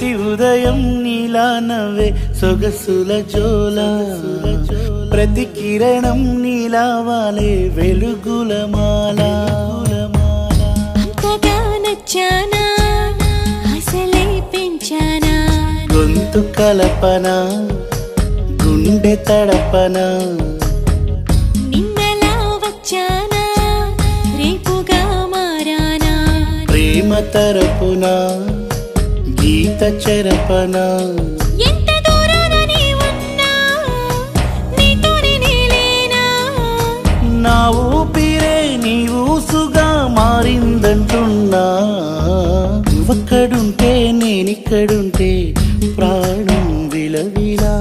ప్రతి ఉదయం నీలా నవ్వే సొగసుల జోల ప్రతి కిరణం నీలా వాలే వెలుగుల మాల అంతగా నచ్చానా అసలే పెంచానా గొంతు కలపన గుండె తడపన నిన్నలా వచ్చానా రేపుగా మారానా ప్రేమ తరపున గీత చెరపన ఎంత దూరాన నీ ఉన్నా నీతోనే నేలేనా నా ఊపిరే నీ ఊసుగా మారిందంటున్నా నువ్వక్కడుంటే నేనిక్కడుంటే ప్రాణం విలవిలా